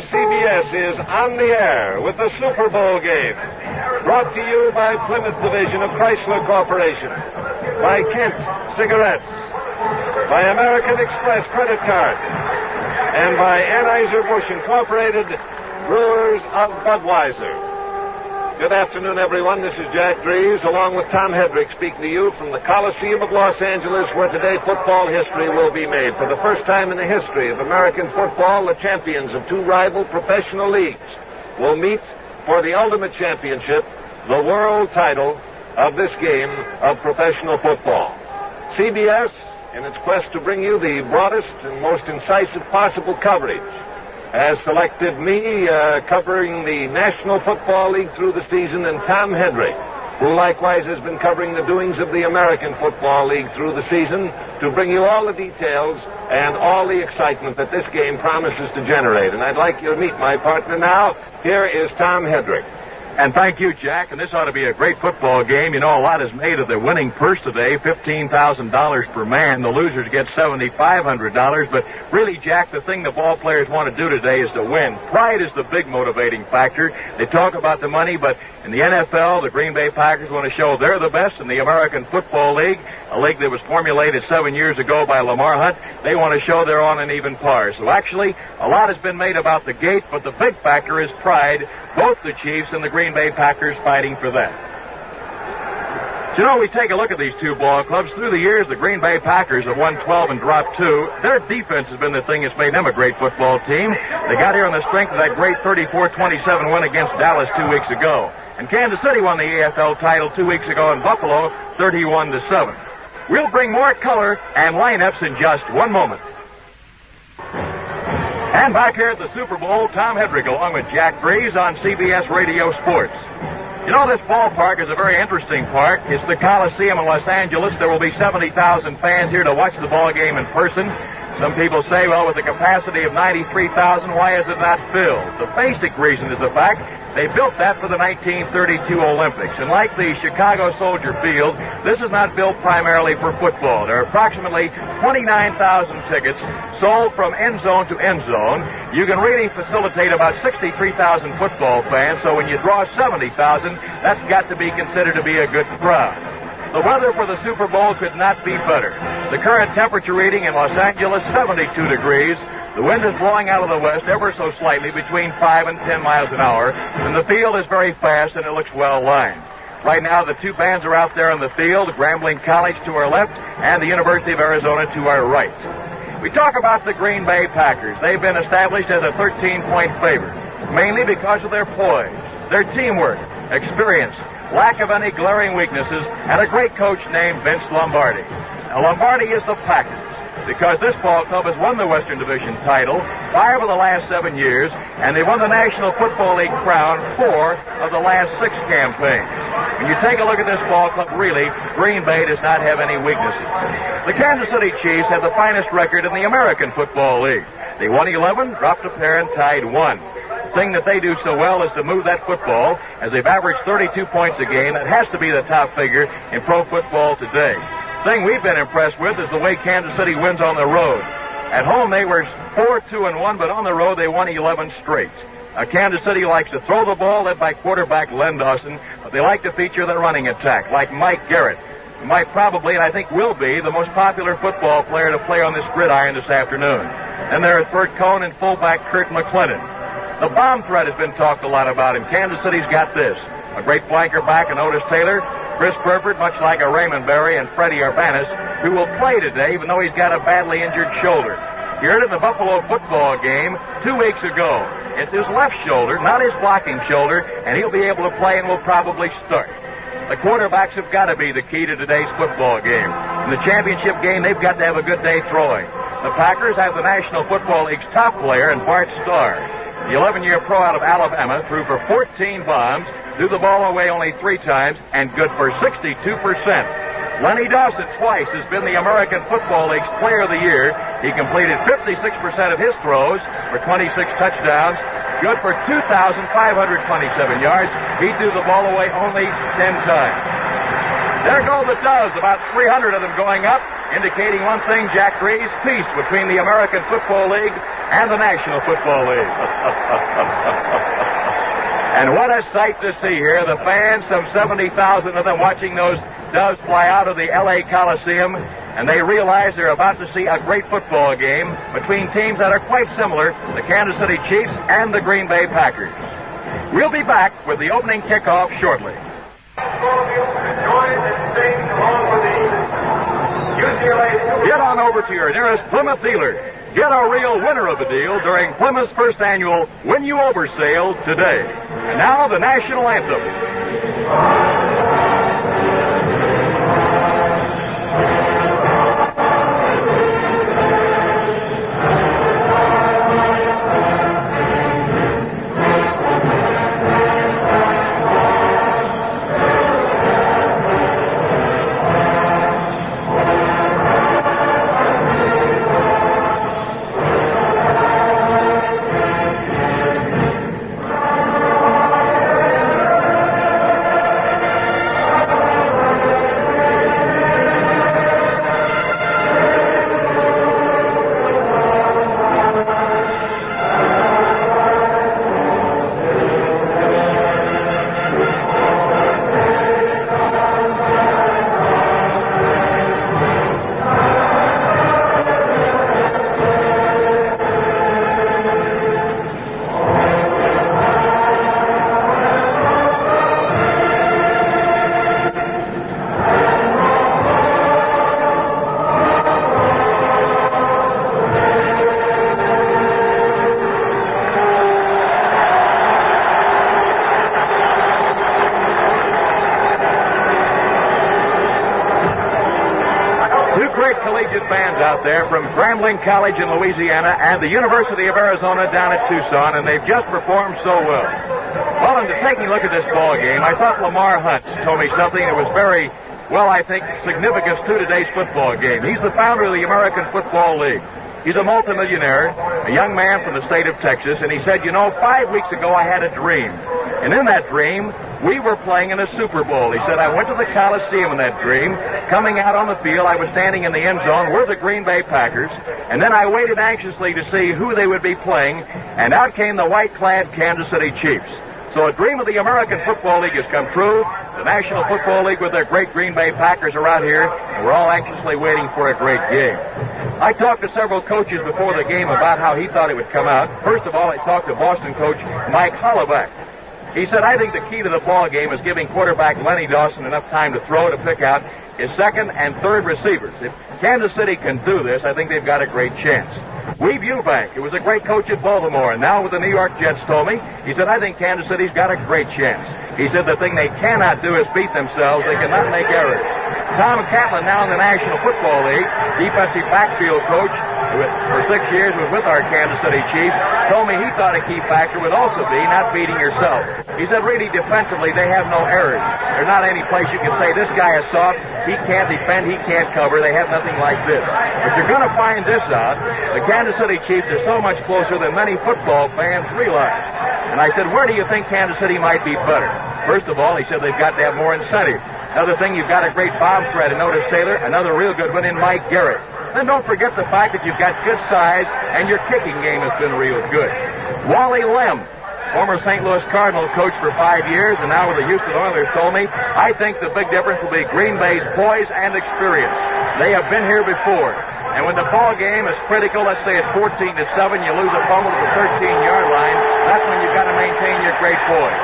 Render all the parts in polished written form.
CBS is on the air with the Super Bowl game. Brought to you by Plymouth Division of Chrysler Corporation, by Kent Cigarettes, by American Express Credit Card, and by Anheuser-Busch Incorporated, Brewers of Budweiser. Good afternoon, everyone. This is Jack Drees, along with Tom Hedrick, speaking to you from the Coliseum of Los Angeles, where today football history will be made. For the first time in the history of American football, the champions of two rival professional leagues will meet for the ultimate championship, the world title of this game of professional football. CBS, in its quest to bring you the broadest and most incisive possible coverage, has selected me covering the National Football League through the season, and Tom Hedrick, who likewise has been covering the doings of the American Football League through the season, to bring you all the details and all the excitement that this game promises to generate. And I'd like you to meet my partner now. Here is Tom Hedrick. And thank you, Jack. And this ought to be a great football game. You know, a lot is made of the winning purse today, $15,000 per man. The losers get $7,500. But really, Jack, the thing the ball players want to do today is to win. Pride is the big motivating factor. They talk about the money, but in the NFL, the Green Bay Packers want to show they're the best in the American Football League, a league that was formulated 7 years ago by Lamar Hunt. They want to show they're on an even par. So actually, a lot has been made about the gate, but the big factor is pride. Both the Chiefs and the Green Bay Packers fighting for that. You know, we take a look at these two ball clubs. Through the years, the Green Bay Packers have won 12 and dropped 2. Their defense has been the thing that's made them a great football team. They got here on the strength of that great 34-27 win against Dallas 2 weeks ago. And Kansas City won the AFL title 2 weeks ago in Buffalo, 31-7. We'll bring more color and lineups in just one moment. And back here at the Super Bowl, Tom Hedrick along with Jack Drees on CBS Radio Sports. You know, this ballpark is a very interesting park. It's the Coliseum in Los Angeles. There will be 70,000 fans here to watch the ball game in person. Some people say, well, with a capacity of 93,000, why is it not filled? The basic reason is the fact they built that for the 1932 Olympics. And like the Chicago Soldier Field, this is not built primarily for football. There are approximately 29,000 tickets sold from end zone to end zone. You can really facilitate about 63,000 football fans, so when you draw 70,000, that's got to be considered to be a good crowd. The weather for the Super Bowl could not be better. The current temperature reading in Los Angeles, 72 degrees. The wind is blowing out of the west ever so slightly, between 5 and 10 miles an hour. And the field is very fast, and it looks well lined. Right now, the two bands are out there on the field, Grambling College to our left and the University of Arizona to our right. We talk about the Green Bay Packers. They've been established as a 13-point favorite, mainly because of their poise, their teamwork, experience, lack of any glaring weaknesses, and a great coach named Vince Lombardi. Now, Lombardi is the Packers because this ball club has won the Western Division title 5 of the last 7 years, and they won the National Football League crown 4 of the last 6 campaigns. When you take a look at this ball club, really, Green Bay does not have any weaknesses. The Kansas City Chiefs have the finest record in the American Football League. They won 11, dropped a pair, and tied 1. The thing that they do so well is to move that football, as they've averaged 32 points a game. That has to be the top figure in pro football today. The thing we've been impressed with is the way Kansas City wins on the road. At home, they were 4-2-1, but on the road, they won 11 straight. Kansas City likes to throw the ball, led by quarterback Len Dawson, but they like to feature the running attack, like Mike Garrett, who might probably, and I think will be, the most popular football player to play on this gridiron this afternoon. And there's Bert Cohn and fullback Kurt McClellan. The bomb threat has been talked a lot about, and Kansas City's got this. A great flanker back in Otis Taylor, Chris Burford, much like a Raymond Berry, and Freddie Urbanis, who will play today, even though he's got a badly injured shoulder. He hurt in the Buffalo football game 2 weeks ago. It's his left shoulder, not his blocking shoulder, and he'll be able to play and will probably start. The quarterbacks have got to be the key to today's football game. In the championship game, they've got to have a good day throwing. The Packers have the National Football League's top player in Bart Starr. The 11-year pro out of Alabama threw for 14 bombs, threw the ball away only 3 times, and good for 62%. Lenny Dawson twice has been the American Football League's Player of the Year. He completed 56% of his throws for 26 touchdowns, good for 2,527 yards. He threw the ball away only 10 times. There go the Doves, about 300 of them going up, indicating one thing, Jack Drees, peace between the American Football League and the National Football League. And what a sight to see here. The fans, some 70,000 of them watching those doves fly out of the L.A. Coliseum, and they realize they're about to see a great football game between teams that are quite similar, the Kansas City Chiefs and the Green Bay Packers. We'll be back with the opening kickoff shortly. Get on over to your nearest Plymouth dealer. Get a real winner of a deal during Plymouth's first annual Win You Over sale today. And now the national anthem. Fans out there from Grambling College in Louisiana and the University of Arizona down at Tucson, and they've just performed so well. Well, and taking a look at this ball game, I thought Lamar Hunt told me something that was very, well, I think, significant to today's football game. He's the founder of the American Football League. He's a multimillionaire, a young man from the state of Texas, and he said, 5 weeks ago I had a dream. And in that dream, we were playing in a Super Bowl. He said, I went to the Coliseum in that dream. Coming out on the field, I was standing in the end zone. We're the Green Bay Packers. And then I waited anxiously to see who they would be playing. And out came the white-clad Kansas City Chiefs. So a dream of the American Football League has come true. The National Football League with their great Green Bay Packers are out here. And we're all anxiously waiting for a great game. I talked to several coaches before the game about how he thought it would come out. First of all, I talked to Boston coach Mike Hollaback. He said, I think the key to the ball game is giving quarterback Lenny Dawson enough time to throw, to pick out his second and third receivers. If Kansas City can do this, I think they've got a great chance. Weave Eubank, who was a great coach at Baltimore, and now with the New York Jets, told me, he said, I think Kansas City's got a great chance. He said the thing they cannot do is beat themselves. They cannot make errors. Tom Catlin, now in the National Football League, defensive backfield coach, who for 6 years was with our Kansas City Chiefs, told me he thought a key factor would also be not beating yourself. He said really defensively they have no errors. There's not any place you can say this guy is soft, he can't defend, he can't cover. They have nothing like this. But you're going to find this out. The Kansas City Chiefs are so much closer than many football fans realize. And I said, where do you think Kansas City might be better? First of all, he said they've got to have more incentive. Another thing, you've got a great bomb threat in Otis Taylor, another real good one in Mike Garrett. Then don't forget the fact that you've got good size and your kicking game has been real good. Wally Lem, former St. Louis Cardinal coach for 5 years and now with the Houston Oilers, told me, I think the big difference will be Green Bay's poise and experience. They have been here before. And when the ball game is critical, let's say it's 14-7, you lose a fumble at the 13-yard line, that's when you've got to maintain your great poise.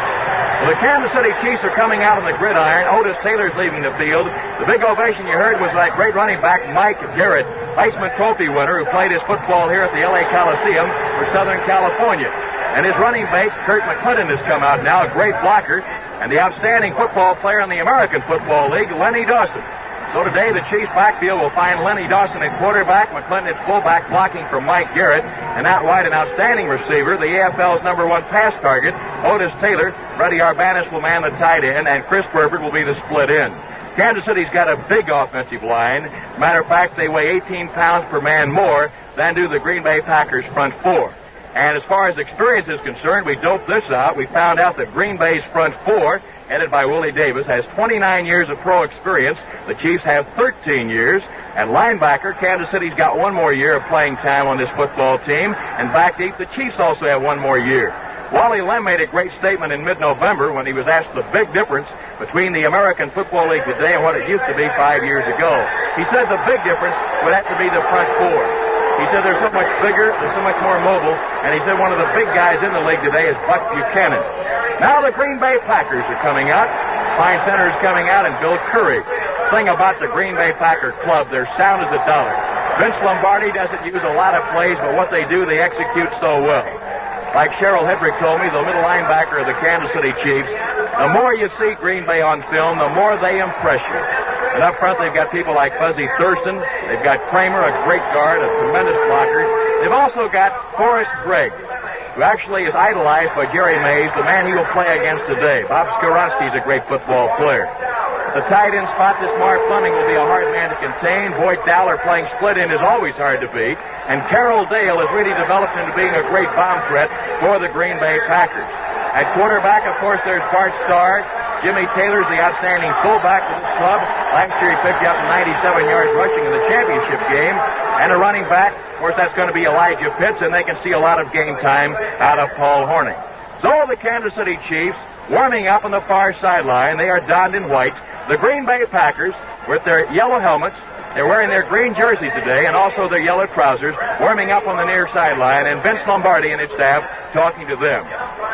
Well, the Kansas City Chiefs are coming out on the gridiron. Otis Taylor's leaving the field. The big ovation you heard was that great running back Mike Garrett, Heisman Trophy winner, who played his football here at the L.A. Coliseum for Southern California. And his running mate, Kurt McClendon, has come out now, a great blocker, and the outstanding football player in the American Football League, Lenny Dawson. So today, the Chiefs' backfield will find Lenny Dawson at quarterback, McClendon at fullback, blocking from Mike Garrett, and out wide an outstanding receiver, the AFL's #1 pass target, Otis Taylor. Freddie Arbanis will man the tight end, and Chris Burbert will be the split end. Kansas City's got a big offensive line. Matter of fact, they weigh 18 pounds per man more than do the Green Bay Packers' front four. And as far as experience is concerned, we doped this out. We found out that Green Bay's front four, headed by Willie Davis, has 29 years of pro experience. The Chiefs have 13 years. At linebacker, Kansas City's got one more year of playing time on this football team. And back deep, the Chiefs also have one more year. Wally Lem made a great statement in mid-November when he was asked the big difference between the American Football League today and what it used to be 5 years ago. He said the big difference would have to be the front four. He said they're so much bigger, they're so much more mobile, and he said one of the big guys in the league today is Buck Buchanan. Now the Green Bay Packers are coming out. Fine center is coming out, and Bill Curry. Thing about the Green Bay Packer club, they're sound as a dollar. Vince Lombardi doesn't use a lot of plays, but what they do, they execute so well. Like Cheryl Hedrick told me, the middle linebacker of the Kansas City Chiefs, the more you see Green Bay on film, the more they impress you. And up front, they've got people like Fuzzy Thurston. They've got Kramer, a great guard, a tremendous blocker. They've also got Forrest Gregg, who actually is idolized by Jerry Mays, the man he will play against today. Bob Skoronski's a great football player. The tight end spot, this Mark Fleming will be a hard man to contain. Boyd Dowler playing split end is always hard to beat. And Carroll Dale has really developed into being a great bomb threat for the Green Bay Packers. At quarterback, of course, there's Bart Starr. Jimmy Taylor's the outstanding fullback for this club. Last year he picked up 97 yards rushing in the championship game. And a running back, of course, that's going to be Elijah Pitts, and they can see a lot of game time out of Paul Hornung. So the Kansas City Chiefs warming up on the far sideline. They are donned in white. The Green Bay Packers, with their yellow helmets, they're wearing their green jerseys today and also their yellow trousers, warming up on the near sideline, and Vince Lombardi and his staff talking to them.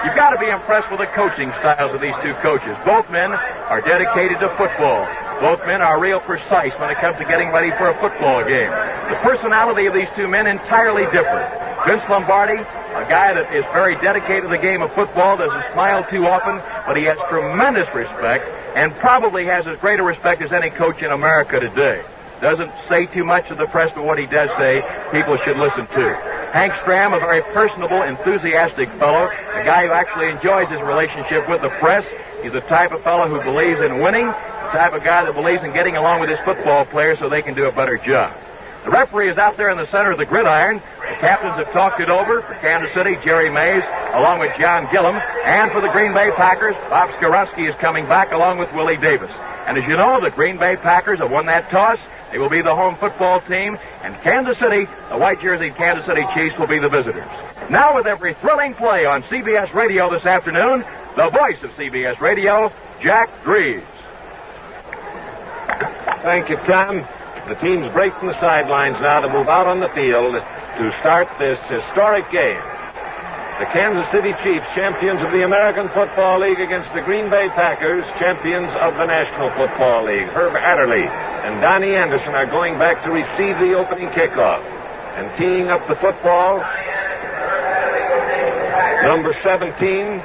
You've got to be impressed with the coaching styles of these two coaches. Both men are dedicated to football. Both men are real precise when it comes to getting ready for a football game. The personality of these two men entirely different. Vince Lombardi, a guy that is very dedicated to the game of football, doesn't smile too often, but he has tremendous respect and probably has as great a respect as any coach in America today. Doesn't say too much to the press, but what he does say, people should listen to. Hank Stram, a very personable, enthusiastic fellow, a guy who actually enjoys his relationship with the press. He's the type of fellow who believes in winning, the type of guy that believes in getting along with his football players so they can do a better job. The referee is out there in the center of the gridiron. The captains have talked it over. For Kansas City, Jerry Mays, along with John Gillum. And for the Green Bay Packers, Bob Skoronski is coming back along with Willie Davis. And as you know, the Green Bay Packers have won that toss. They will be the home football team. And Kansas City, the white-jerseyed Kansas City Chiefs, will be the visitors. Now with every thrilling play on CBS Radio this afternoon, the voice of CBS Radio, Jack Greaves. Thank you, Tom. The teams break from the sidelines now to move out on the field to start this historic game. The Kansas City Chiefs, champions of the American Football League, against the Green Bay Packers, champions of the National Football League. Herb Adderley and Donnie Anderson are going back to receive the opening kickoff. And teeing up the football, number 17,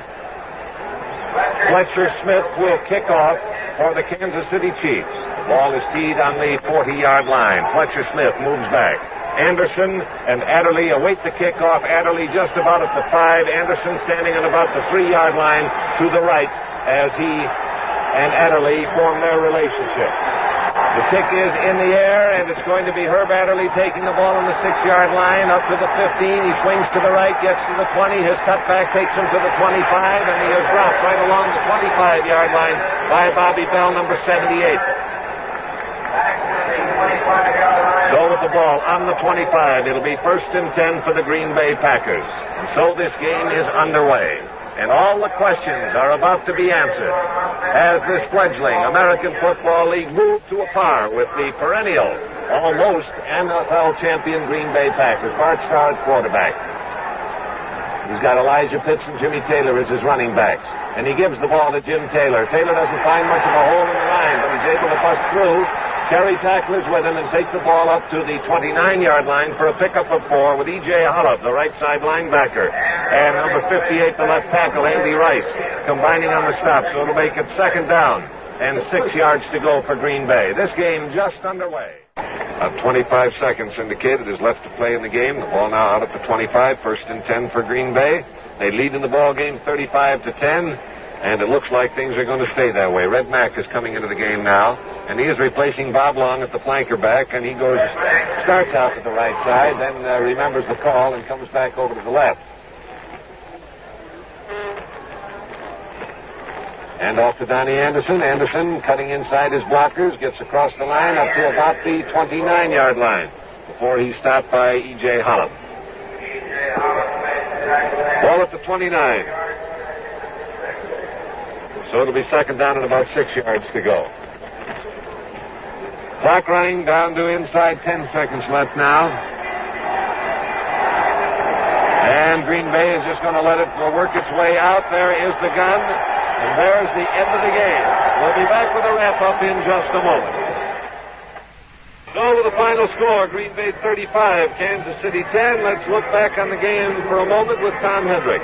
Fletcher Smith will kick off for the Kansas City Chiefs. The ball is teed on the 40-yard line. Fletcher Smith moves back. Anderson and Adderley await the kickoff. Adderley just about at the 5. Anderson standing on about the 3-yard line to the right as he and Adderley form their relationship. The kick is in the air, and it's going to be Herb Adderley taking the ball on the 6-yard line up to the 15. He swings to the right, gets to the 20. His cutback takes him to the 25, and he is dropped right along the 25-yard line by Bobby Bell, number 78. So with the ball on the 25, it'll be 1st and 10 for the Green Bay Packers. And so this game is underway. And all the questions are about to be answered as this fledgling American Football League moves to a par with the perennial, almost NFL champion Green Bay Packers. Bart Starr at quarterback. He's got Elijah Pitts and Jimmy Taylor as his running backs. And he gives the ball to Jim Taylor. Taylor doesn't find much of a hole in the line, but he's able to bust through. Carry tacklers with him and take the ball up to the 29-yard line for a pickup of 4 with E.J. Holub, the right side linebacker. And number 58, the left tackle, Andy Rice, combining on the stop. So it'll make it 2nd down and 6 yards to go for Green Bay. This game just underway. 25 seconds indicated is left to play in the game. The ball now out at the 25, 1st and 10 for Green Bay. They lead in the ball game 35-10. And it looks like things are going to stay that way. Red Mack is coming into the game now, and he is replacing Bob Long at the flanker back, and he starts out to the right side, then remembers the call and comes back over to the left. And off to Donnie Anderson. Anderson cutting inside his blockers, gets across the line up to about the 29-yard line before he's stopped by E.J. Holland. Ball at the 29. So it'll be second down and about 6 yards to go. Clock running down to inside 10 seconds left now. And Green Bay is just going to let it work its way out. There is the gun. And there's the end of the game. We'll be back with a wrap-up in just a moment. So with the final score, Green Bay 35, Kansas City 10. Let's look back on the game for a moment with Tom Hedrick.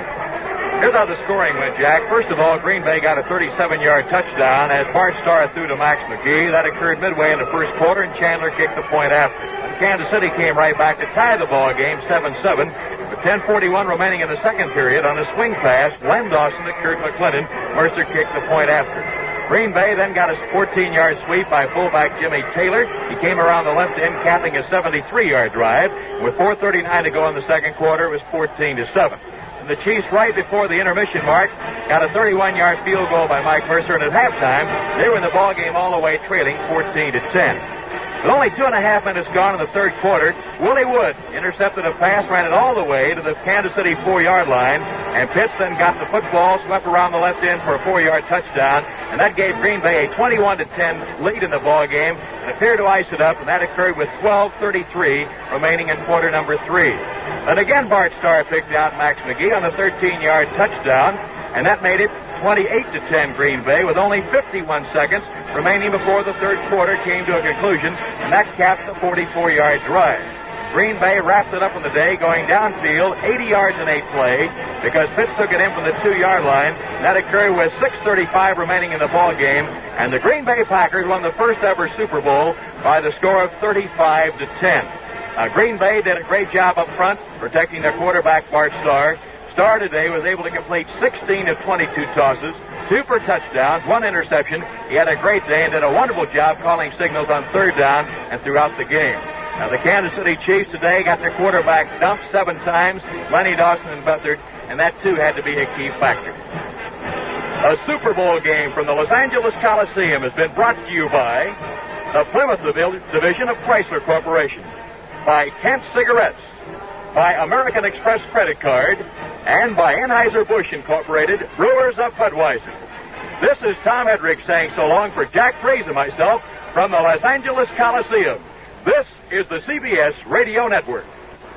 Here's how the scoring went, Jack. First of all, Green Bay got a 37-yard touchdown as Bart Starr threw to Max McGee. That occurred midway in the first quarter, and Chandler kicked the point after. And Kansas City came right back to tie the ball game 7-7. With 10:41 remaining in the second period, on a swing pass, Len Dawson to Kurt McClendon, Mercer kicked the point after. Green Bay then got a 14-yard sweep by fullback Jimmy Taylor. He came around the left end, capping a 73-yard drive. With 4:39 to go in the second quarter, it was 14-7. And the Chiefs, right before the intermission mark, got a 31-yard field goal by Mike Mercer, and at halftime, they were in the ball game all the way, trailing 14-10. With only 2.5 minutes gone in the third quarter, Willie Wood intercepted a pass, ran it all the way to the Kansas City 4-yard line, and Pitts then got the football, swept around the left end for a 4-yard touchdown, and that gave Green Bay a 21-10 lead in the ball game, and appeared to ice it up, and that occurred with 12:33 remaining in quarter number 3. And again, Bart Starr picked out Max McGee on the 13-yard touchdown, and that made it 28-10 Green Bay with only 51 seconds remaining before the third quarter came to a conclusion, and that capped the 44-yard drive. Green Bay wrapped it up on the day, going downfield 80 yards in a play because Pitts took it in from the 2-yard line. That occurred with 6:35 remaining in the ball game, and the Green Bay Packers won the first ever Super Bowl by the score of 35-10. Green Bay did a great job up front protecting their quarterback Bart Starr. Starr today was able to complete 16 of 22 tosses, 2 for touchdowns, 1 interception. He had a great day and did a wonderful job calling signals on third down and throughout the game. Now, the Kansas City Chiefs today got their quarterback dumped 7 times, Lenny Dawson and Beathard, and that, too, had to be a key factor. A Super Bowl game from the Los Angeles Coliseum has been brought to you by the Plymouth Division of Chrysler Corporation, by Kent Cigarettes, by American Express Credit Card, and by Anheuser-Busch Incorporated, Brewers of Budweiser. This is Tom Hedrick saying so long for Jack Fraze and myself from the Los Angeles Coliseum. This is the CBS Radio Network.